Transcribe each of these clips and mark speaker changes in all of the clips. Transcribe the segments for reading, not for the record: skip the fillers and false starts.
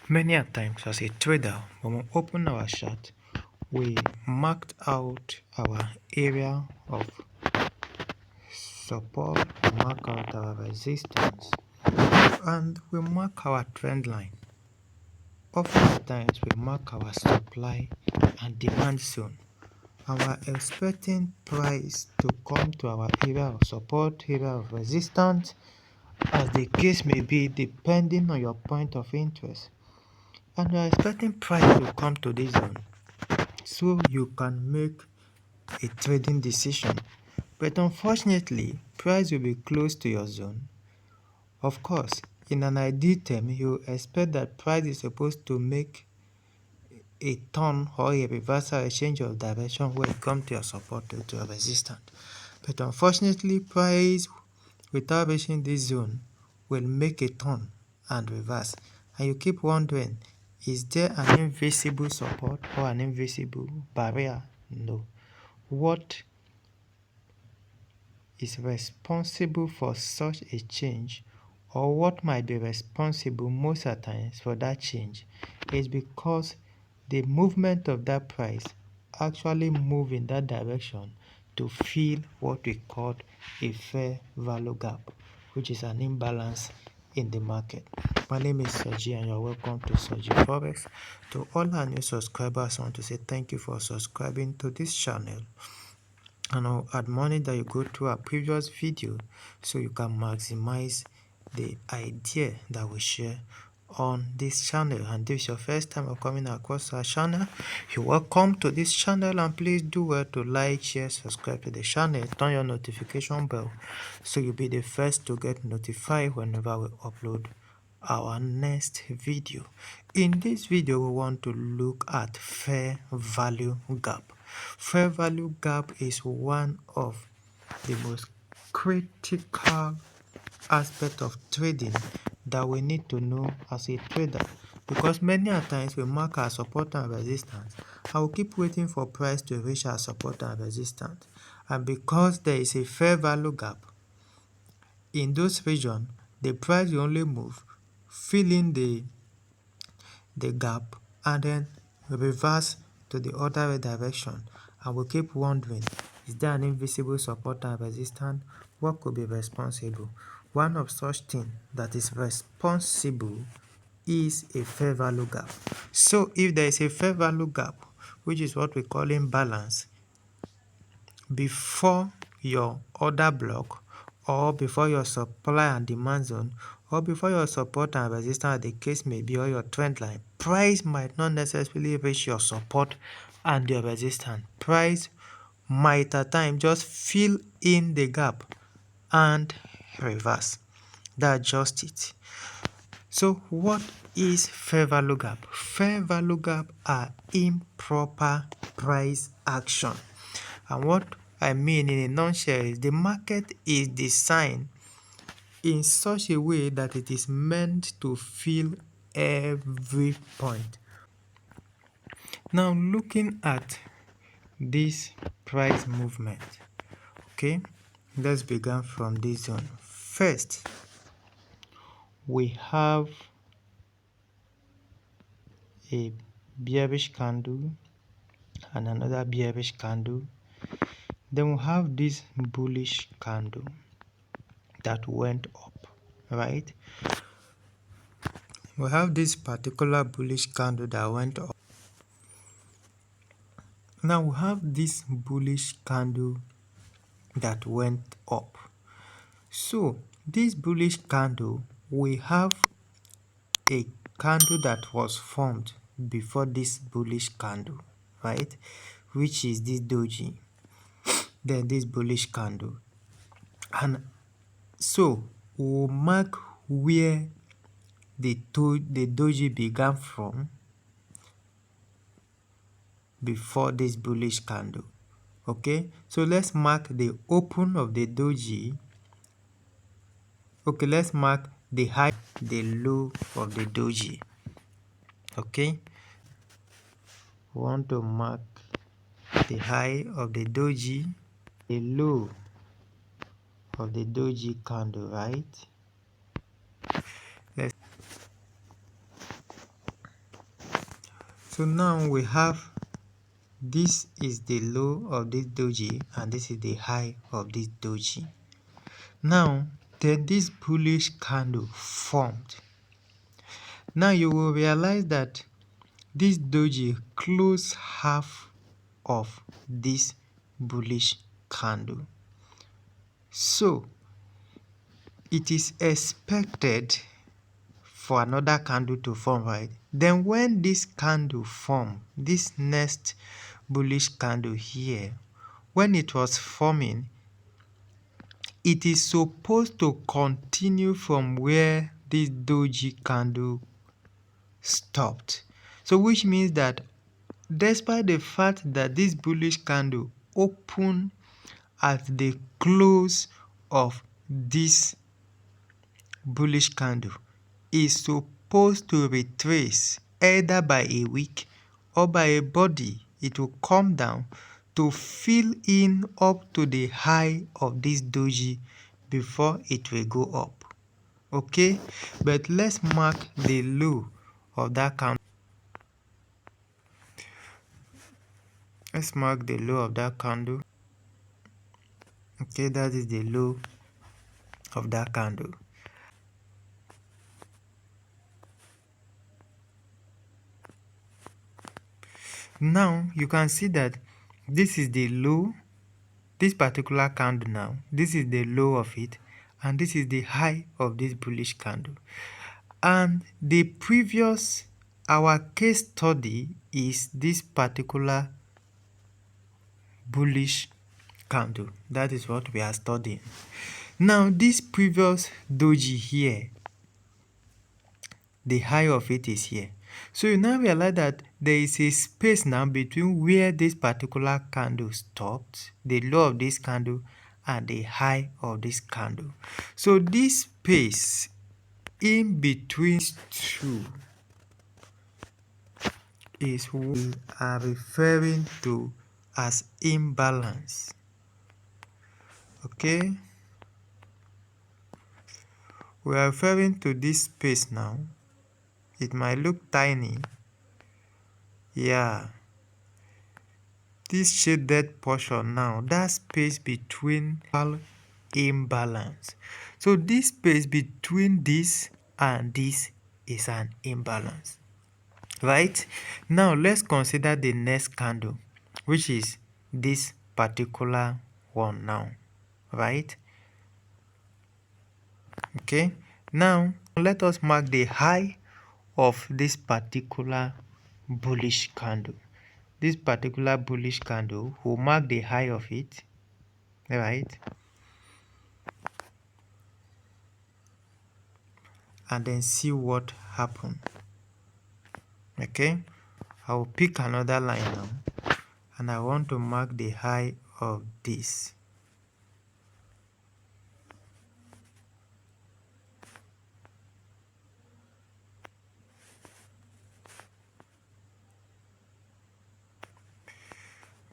Speaker 1: Many a times as a trader, when we open our chart, we marked out our area of support, we mark out our resistance, and we mark our trend line. Oftentimes, we mark our supply and demand zone, and we are expecting price to come to our area of support, area of resistance, as the case may be, depending on your point of interest. And you are expecting price to come to this zone so you can make a trading decision. But unfortunately, price will be close to your zone. Of course, in an ideal term, you expect that price is supposed to make a turn or a reversal, a change of direction when it comes to your support or to your resistance. But unfortunately, price without reaching this zone will make a turn and reverse. And you keep wondering, is there an invisible support or an invisible barrier? No. What is responsible for such a change, or what might be responsible most of the times for that change, is because the movement of that price actually move in that direction to fill what we call a fair value gap, which is an imbalance in the market. My name is Soji and you're welcome to Soji Forex. To all our new subscribers, I want to say thank you for subscribing to this channel. And I'll admonish that you go through our previous video so you can maximize the idea that we share on this channel. And this is your first time of coming across our channel, you're welcome to this channel, and please do well to like, share, subscribe to the channel, turn your notification bell so you'll be the first to get notified whenever we upload our next video. In this video, we want to look at fair value gap. Fair value gap is one of the most critical aspects of trading that we need to know as a trader, because many a times we mark our support and resistance and we keep waiting for price to reach our support and resistance, and because there is a fair value gap in those regions, the price will only move, fill in the gap, and then reverse to the other direction. And we keep wondering, is there an invisible support and resistance? What could be responsible? One of such things that is responsible is a fair value gap. So if there is a fair value gap, which is what we call imbalance, before your order block, or before your supply and demand zone, or before your support and resistance, the case may be, or your trend line, price might not necessarily reach your support and your resistance. Price might at times just fill in the gap and reverse. That's just it. So what is fair value gap? Fair value gap are improper price action. And what I mean in a nutshell is the market is designed in such a way that it is meant to fill every point. Now looking at this price movement, okay, let's begin from this zone. First, we have a bearish candle and another bearish candle. Then we have this bullish candle that went up, right? We have this particular bullish candle that went up. Now we have this bullish candle that went up. So this bullish candle, we have a candle that was formed before this bullish candle, right? Which is this doji. Then this bullish candle. And so we'll mark where the doji began from before this bullish candle. Okay, so let's mark the open of the doji. Okay, let's mark the high, the low of the doji. Okay, we want to mark the high of the doji, the low of the doji candle, right? So now we have this is the low of this doji and this is the high of this doji. Now then this bullish candle formed. Now you will realize that this doji closed half of this bullish candle. So it is expected for another candle to form, right? Then when this candle form, this next bullish candle here, when it was forming, it is supposed to continue from where this doji candle stopped. So which means that despite the fact that this bullish candle opened at the close of this bullish candle, is supposed to retrace either by a wick or by a body. It will come down to fill in up to the high of this doji before it will go up. Okay, but let's mark the low of that candle. Let's mark the low of that candle. Okay, that is the low of that candle. Now you can see that this is the low, this particular candle. Now this is the low of it, and this is the high of this bullish candle. And the previous, our case study is this particular bullish candle. That is what we are studying. Now this previous doji here, the high of it is here. So you now realize that there is a space now between where this particular candle stopped, the low of this candle, and the high of this candle. So this space in between two is what we are referring to as imbalance. Okay, we are referring to this space now. It might look tiny. Yeah, this shaded portion now, that space between imbalance. So this space between this and this is an imbalance, right? Now let's consider the next candle, which is this particular one now, right? Okay, now let us mark the high of this particular bullish candle. This particular bullish candle will mark the high of it, right? And then see what happened. Okay, I will pick another line now, and I want to mark the high of this.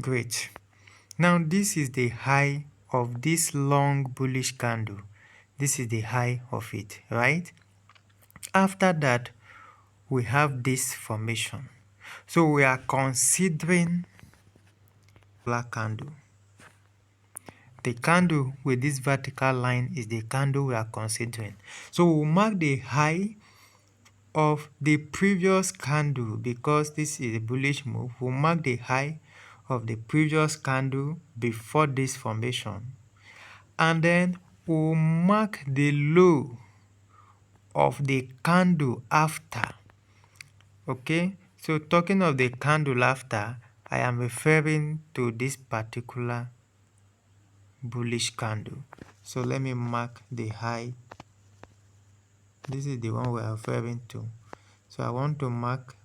Speaker 1: Great. Now this is the high of this long bullish candle. This is the high of it, right? After that, we have this formation. So we are considering black candle. The candle with this vertical line is the candle we are considering. So we'll mark the high of the previous candle because this is a bullish move. We'll mark the high of the previous candle before this formation, and then we'll mark the low of the candle after. Okay, so talking of the candle after, I am referring to this particular bullish candle. So let me mark the high. This is the one we are referring to. So I want to mark,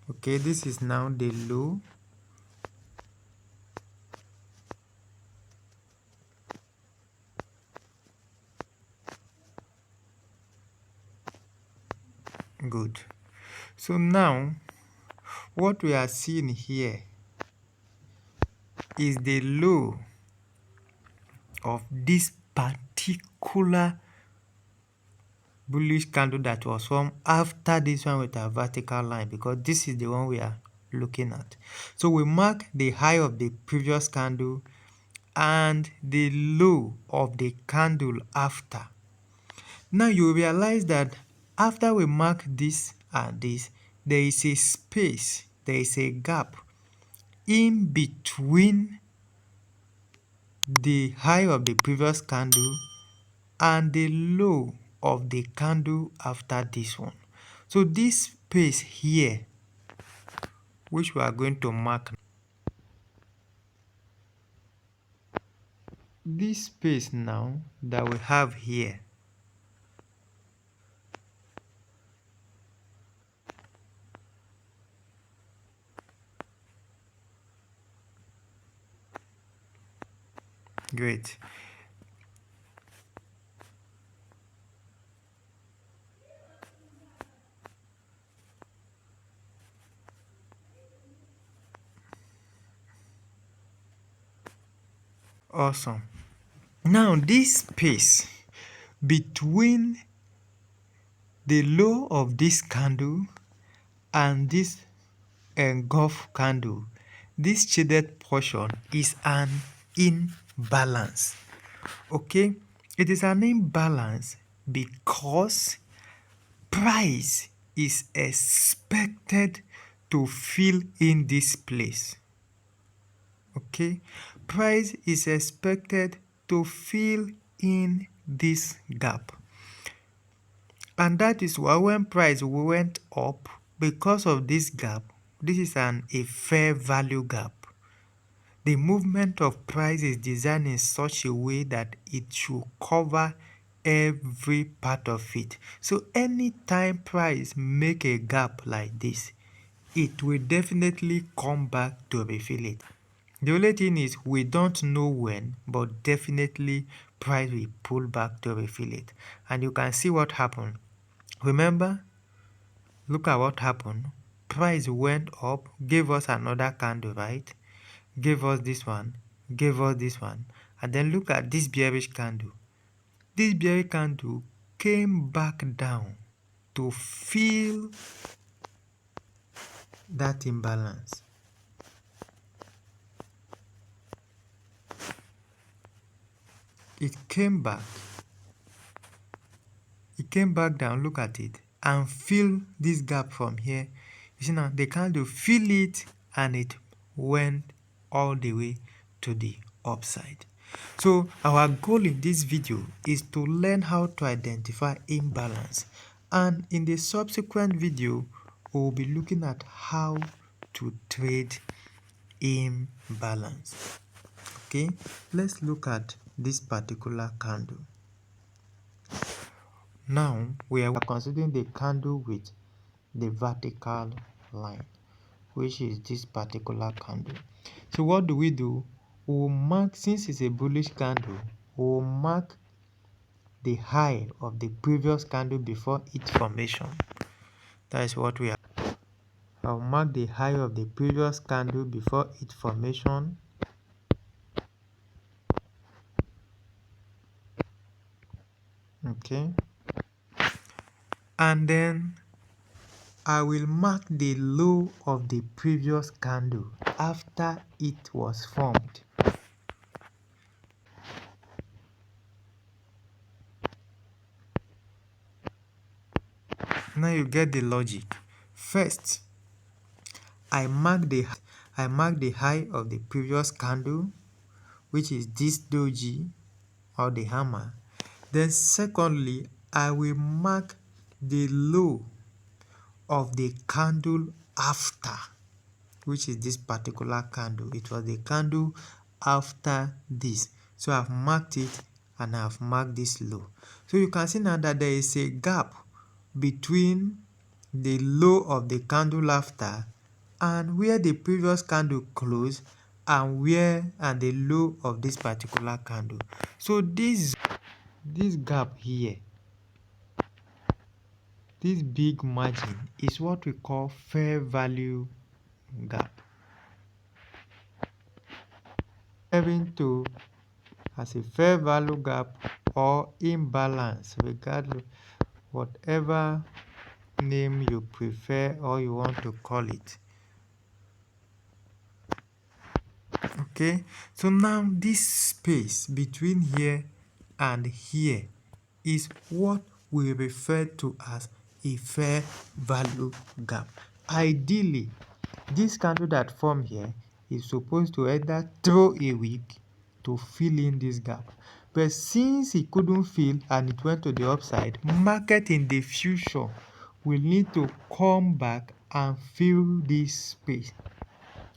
Speaker 1: okay, this is now the low. Good. So now what we are seeing here is the low of this particular bullish candle that was formed after this one with a vertical line, because this is the one we are looking at. So we mark the high of the previous candle and the low of the candle after. Now you realize that after we mark this and this, there is a space, there is a gap in between the high of the previous candle and the low of the candle after this one. So this space here, which we are going to mark, this space now that we have here, great. Awesome. Now this space between the low of this candle and this engulf candle, this shaded portion is an imbalance. Okay, it is an imbalance because price is expected to fill in this place. Okay, price is expected to fill in this gap, and that is why when price went up, because of this gap, this is a fair value gap. The movement of price is designed in such a way that it should cover every part of it. So anytime price make a gap like this, it will definitely come back to refill it. The only thing is we don't know when, but definitely price will pull back to refill it. And you can see what happened. Remember, look at what happened. Price went up, gave us another candle, right? Gave us this one, gave us this one, and then look at this bearish candle. This bearish candle came back down to fill that imbalance. It came back down, look at it, and fill this gap from here. You see now, the candle fill it and it went all the way to the upside. So our goal in this video is to learn how to identify imbalance, and in the subsequent video we will be looking at how to trade imbalance. Okay, let's look at this particular candle. Now we are considering the candle with the vertical line, which is this particular candle. So what do? We'll mark, since it's a bullish candle, we'll mark the high of the previous candle before its formation. That is what we are. I'll mark the high of the previous candle before its formation. Okay. And then I will mark the low of the previous candle after it was formed. Now you get the logic. First, I mark the high of the previous candle, which is this doji or the hammer. Then secondly, I will mark the low of the candle after, which is this particular candle. It was the candle after this. So I've marked it and I've marked this low. So you can see now that there is a gap between the low of the candle after and where the previous candle closed and the low of this particular candle. So this gap here, this big margin, is what we call fair value gap, referring to as a fair value gap or imbalance, regardless. whatever name you prefer or you want to call it. Okay, so now this space between here and here is what we refer to as a fair value gap. Ideally, this candle that formed here is supposed to either throw a wick to fill in this gap, but since it couldn't fill and it went to the upside, market in the future will need to come back and fill this space.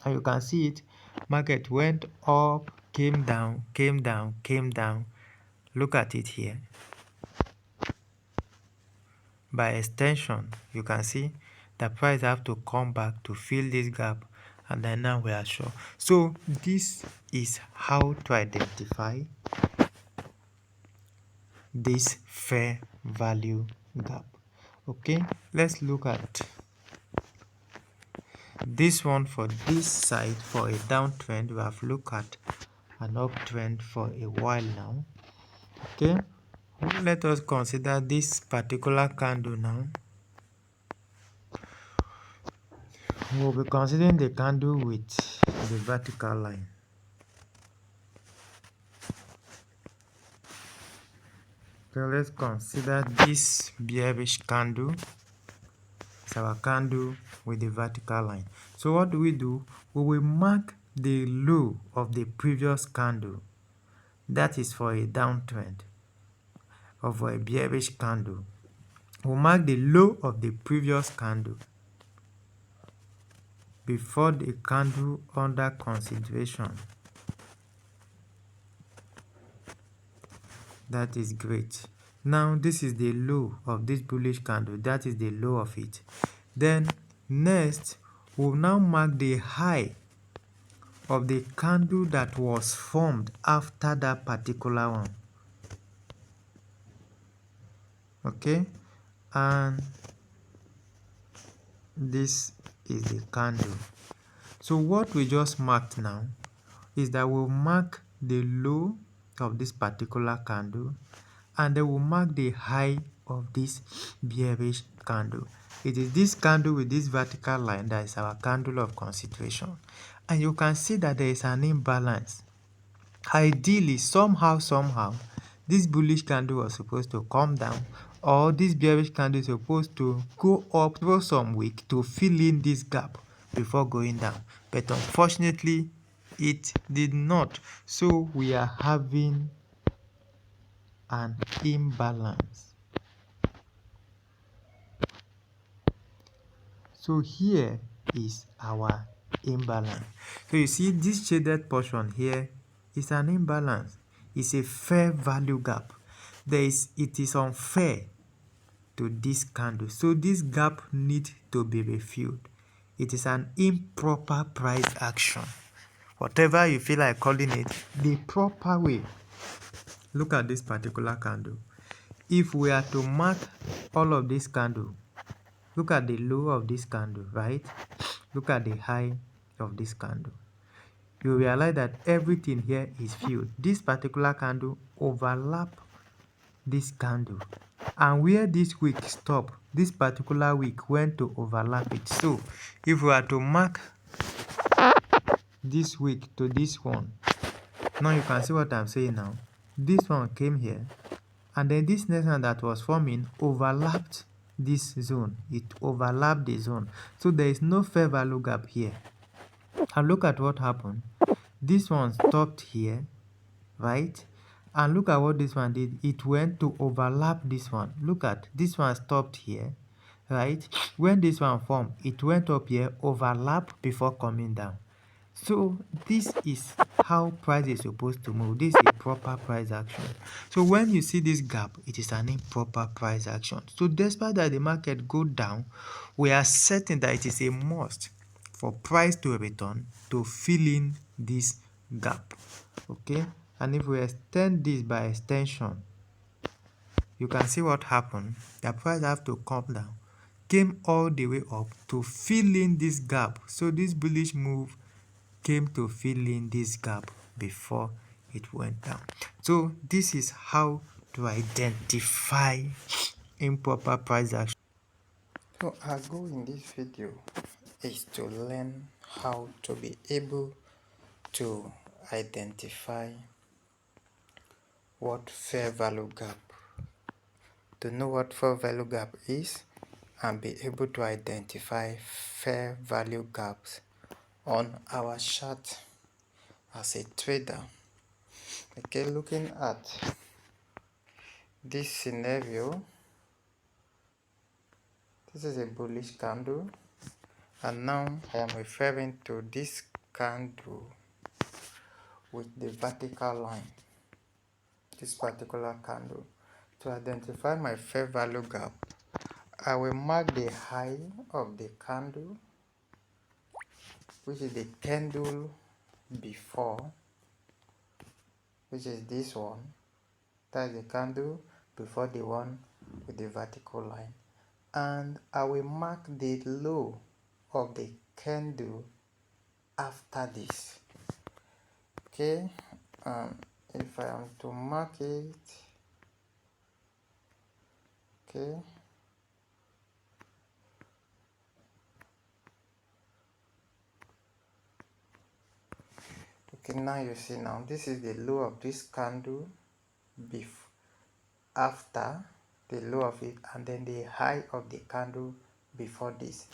Speaker 1: And you can see it, market went up, came down, came down, came down. Look at it here. By extension, you can see the price have to come back to fill this gap, and then now we are sure. So this is how to identify this fair value gap. Okay, let's look at this one. For this side, for a downtrend, we have looked at an uptrend for a while now. Okay, let us consider this particular candle now. We'll be considering the candle with the vertical line. So let's consider this bearish candle. It's our candle with the vertical line. So what do? We will mark the low of the previous candle. That is for a downtrend. Or for a bearish candle, we'll mark the low of the previous candle before the candle under consideration. That is great. Now this is the low of this bullish candle. That is the low of it. Then next, we'll now mark the high of the candle that was formed after that particular one. Okay, and this is the candle. So what we just marked now is that we'll mark the low of this particular candle, and then we'll mark the high of this bearish candle. It is this candle with this vertical line that is our candle of consideration, and you can see that there is an imbalance. Ideally, somehow, this bullish candle was supposed to come down, or this bearish candle is supposed to go up through some wick to fill in this gap before going down. But unfortunately, it did not. So we are having an imbalance. So here is our imbalance. So you see this shaded portion here is an imbalance. It's a fair value gap. It is unfair to this candle. So this gap needs to be refilled. It is an improper price action. Whatever you feel like calling it, the proper way. Look at this particular candle. If we are to mark all of this candle, look at the low of this candle, right? Look at the high of this candle. You realize that everything here is filled. This particular candle overlap this candle, and where this wick stop, this particular wick went to overlap it. So if we are to mark this wick to this one, now you can see what I'm saying now. This one came here, and then this next one that was forming overlapped this zone. It overlapped the zone, so there is no fair value gap here. And look at what happened. This one stopped here, right? And look at what this one did. It went to overlap this one. Look at this one stopped here, right? When this one formed, it went up here, overlap before coming down. So this is how price is supposed to move. This is a proper price action. So when you see this gap, it is an improper price action. So despite that the market go down, we are certain that it is a must for price to return to fill in this gap. Okay, and if we extend this by extension, you can see what happened. The price have to come down, came all the way up to fill in this gap. So this bullish move came to fill in this gap before it went down. So this is how to identify improper price action. So our goal in this video is to learn how to be able to identify what fair value gap, to know what fair value gap is, and be able to identify fair value gaps on our chart as a trader. Okay, looking at this scenario, this is a bullish candle, and now I am referring to this candle with the vertical line, this particular candle. To identify my fair value gap, I will mark the high of the candle, which is the candle before, which is this one. That is the candle before the one with the vertical line. And I will mark the low of the candle after this. Okay, if I am to mark it, okay, now you see, now this is the low of this candle before, after the low of it, and then the high of the candle before this.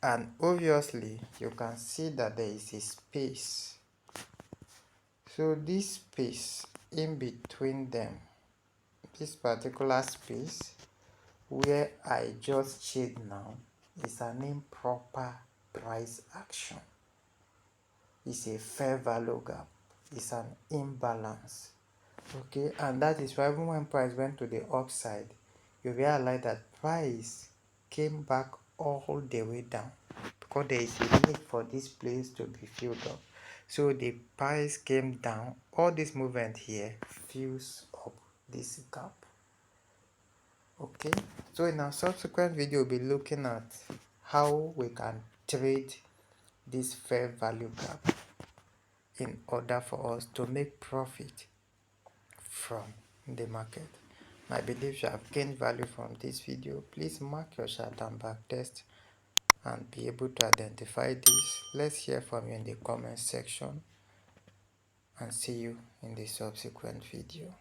Speaker 1: And obviously you can see that there is a space. So this space in between them, this particular space where I just shade now, is an improper price action. It's a fair value gap. It's an imbalance. Okay, and that is why even when price went to the upside, you realize that price came back all the way down, because there is a need for this place to be filled up. So the price came down. All this movement here fills up this gap. Okay, so in our subsequent video, we'll be looking at how we can trade this fair value gap in order for us to make profit from the market. I believe you have gained value from this video. Please mark your chart and back test and be able to identify this. Let's hear from you in the comment section, and see you in the subsequent video.